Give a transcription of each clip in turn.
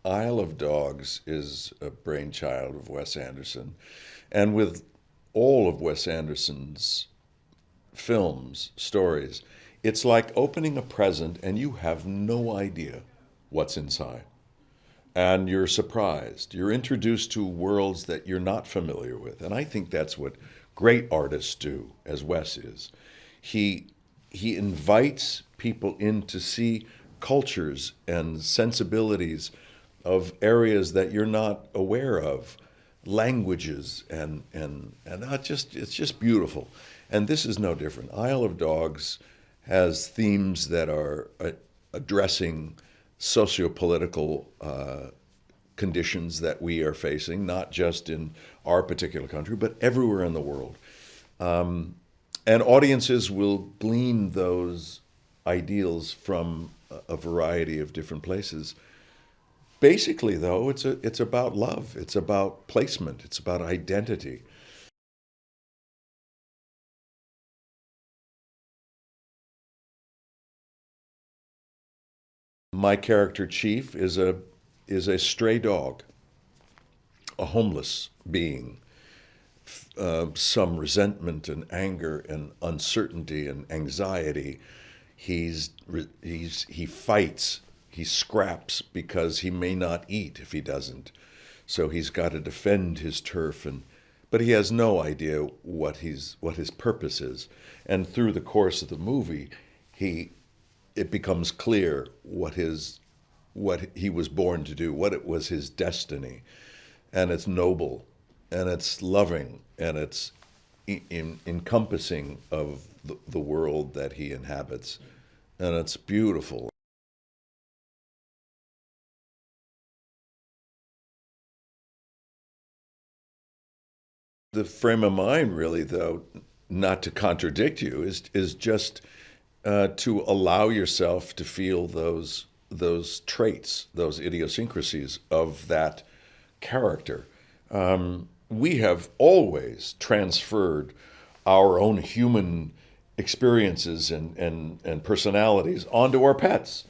Isle of Dogs is a brainchild of Wes Anderson. And with all of Wes Anderson's films, stories, it's like opening a present and you have no idea what's inside. And you're surprised. You're introduced to worlds that you're not familiar with. And I think that's what great artists do, as Wes is. He he invites people in to see cultures and sensibilities of areas that you're not aware of, languages and not just it's just beautiful. And this is no different. Isle of Dogs has themes that are addressing socio-political conditions that we are facing, not just in our particular country, but everywhere in the world. And audiences will glean those ideals from a variety of different places. Basically, though, it's about love. It's about placement. It's about identity. My character Chief is a stray dog, a homeless being. Some resentment and anger and uncertainty and anxiety. He fights. He scraps because he may not eat if he doesn't. So he's got to defend his turf, but he has no idea what his purpose is. And through the course of the movie, it becomes clear what he was born to do, what it was his destiny, and it's noble, and it's loving, and it's encompassing of the world that he inhabits, and it's beautiful. The frame of mind, really, though, not to contradict you, is just to allow yourself to feel those traits, those idiosyncrasies of that character. We have always transferred our own human experiences and personalities onto our pets.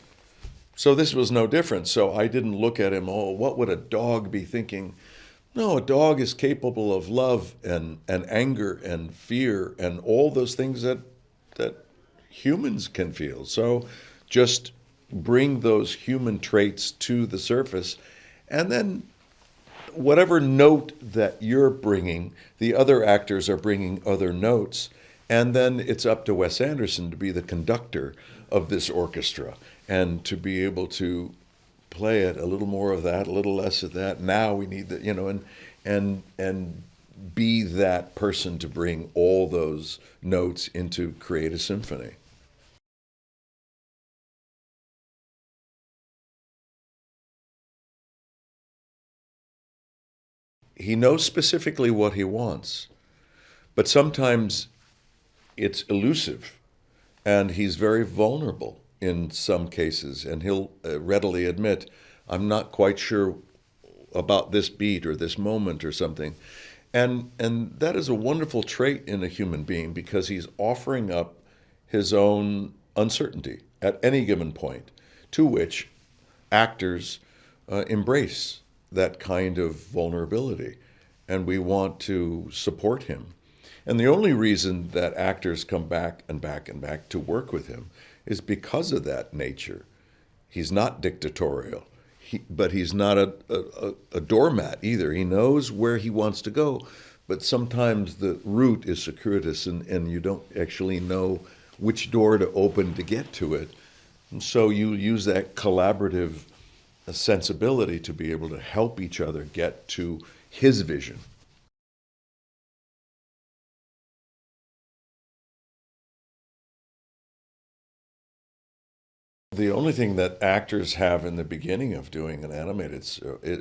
So this was no different. So I didn't look at him, oh, what would a dog be thinking? No, a dog is capable of love and anger and fear and all those things that humans can feel. So just bring those human traits to the surface, and then whatever note that you're bringing, the other actors are bringing other notes, and then it's up to Wes Anderson to be the conductor of this orchestra and to be able to play it a little more of that, a little less of that. Now we need that, and be that person to bring all those notes into create a symphony. He knows specifically what he wants, but sometimes it's elusive, and he's very vulnerable in some cases, and he'll readily admit, I'm not quite sure about this beat or this moment or something. And that is a wonderful trait in a human being because he's offering up his own uncertainty at any given point, to which actors embrace that kind of vulnerability, and we want to support him. And the only reason that actors come back and back and back to work with him is because of that nature. He's not dictatorial, but he's not a doormat either. He knows where he wants to go, but sometimes the route is circuitous and you don't actually know which door to open to get to it. And so you use that collaborative sensibility to be able to help each other get to his vision. The only thing that actors have in the beginning of doing an animated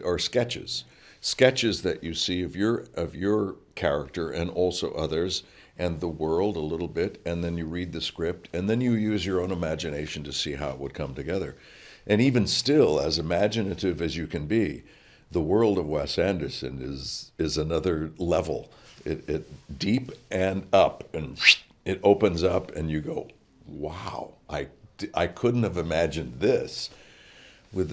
are sketches, sketches that you see of your character and also others and the world a little bit, and then you read the script, and then you use your own imagination to see how it would come together. And even still, as imaginative as you can be, the world of Wes Anderson is another level. It deep and up, and it opens up, and you go, "Wow! I couldn't have imagined this with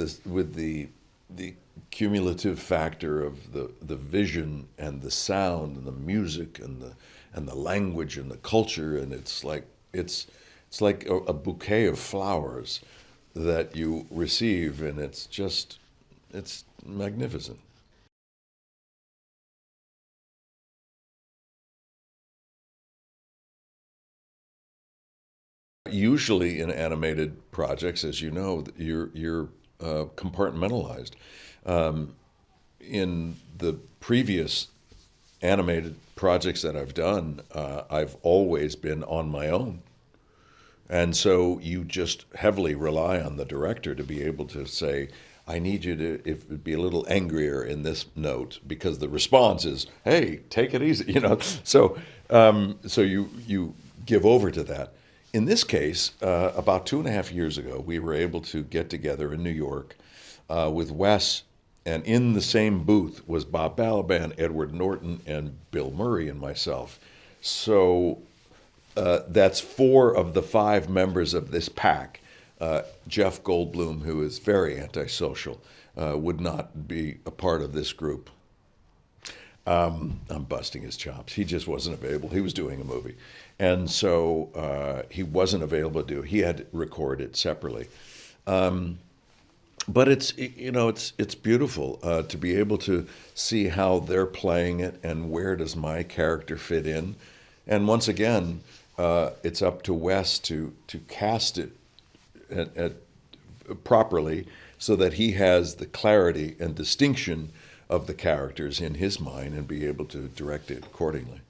the the cumulative factor of the vision and the sound and the music and the language and the culture, and it's like a bouquet of flowers that you receive, and it's magnificent. Usually in animated projects, as you know, you're compartmentalized. Um, in the previous animated projects that I've done, I've always been on my own. And so you just heavily rely on the director to be able to say, I need you to if be a little angrier in this note because the response is, "Hey, take it easy," you know. So, so you give over to that. In this case, about 2.5 years ago, we were able to get together in New York with Wes, and in the same booth was Bob Balaban, Edward Norton, and Bill Murray and myself. So that's four of the five members of this pack. Jeff Goldblum, who is very antisocial, would not be a part of this group. I'm busting his chops. He just wasn't available. He was doing a movie. And so he wasn't available to do it. He had to record it separately. But it's beautiful to be able to see how they're playing it and where does my character fit in. And once again, it's up to Wes to cast it properly so that he has the clarity and distinction of the characters in his mind and be able to direct it accordingly.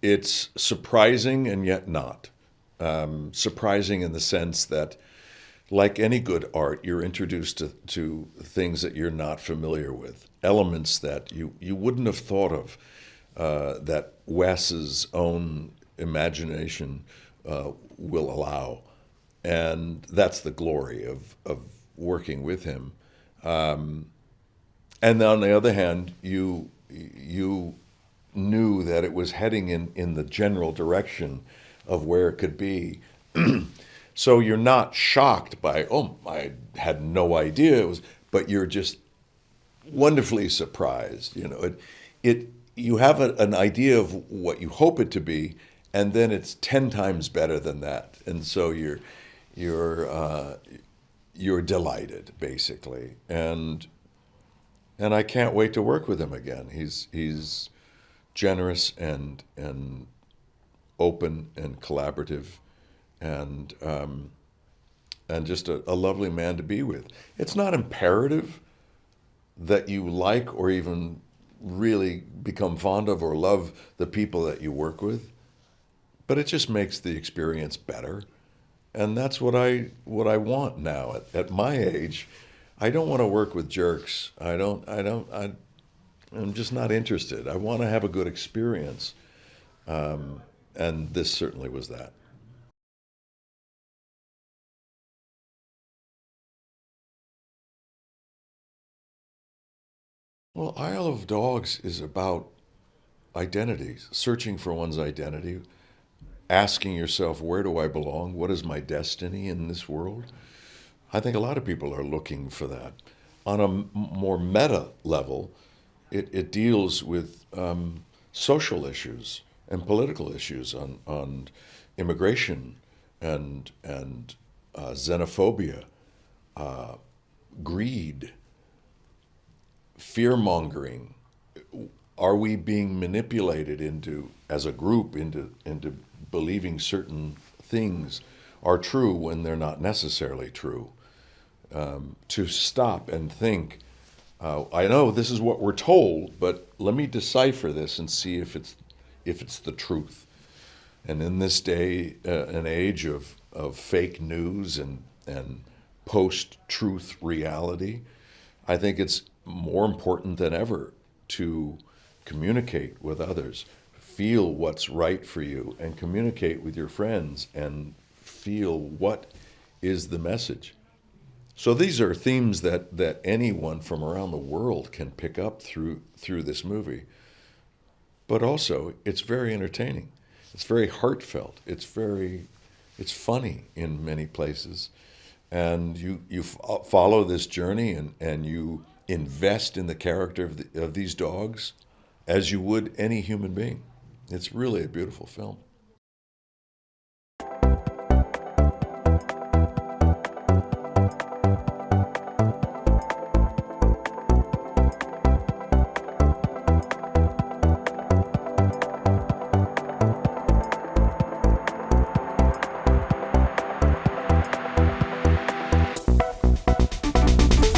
It's surprising and yet not. Surprising in the sense that, like any good art, you're introduced to things that you're not familiar with, elements that you wouldn't have thought of, that Wes's own imagination will allow. And that's the glory of working with him. And on the other hand, you knew that it was heading in the general direction of where it could be. So you're not shocked by, oh, I had no idea it was, but you're just wonderfully surprised. You know, it you have an idea of what you hope it to be, and then it's 10 times better than that, and so you're you're delighted basically, and I can't wait to work with him again. He's generous and open and collaborative, and and just a lovely man to be with. It's not imperative that you like or even really become fond of or love the people that you work with, but it just makes the experience better. And that's what I want now at my age. I don't want to work with jerks. I'm just not interested. I want to have a good experience. And this certainly was that. Well, Isle of Dogs is about identity, searching for one's identity, asking yourself, where do I belong? What is my destiny in this world? I think a lot of people are looking for that. On a more meta level, it deals with social issues and political issues on immigration and xenophobia, greed, fear mongering. Are we being manipulated into, as a group, into believing certain things are true when they're not necessarily true? To stop and think, I know this is what we're told, but let me decipher this and see if it's the truth. And in this day and age of fake news and post-truth reality, I think it's more important than ever to communicate with others, feel what's right for you, and communicate with your friends and feel what is the message. So these are themes that anyone from around the world can pick up through this movie. But also, it's very entertaining. It's very heartfelt. It's funny in many places, and you follow this journey, and you invest in the character of these dogs as you would any human being. It's really a beautiful film.